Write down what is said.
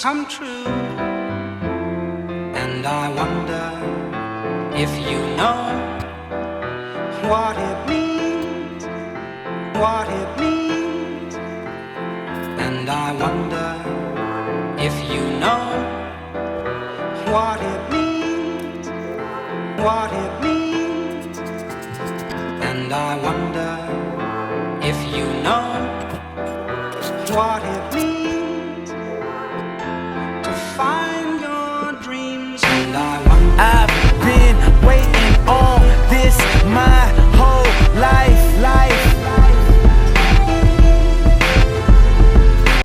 come true. And I wonder if you know what it means, what it means. And I wonder if you know what it means, what it means. And I wonder if you know what it means.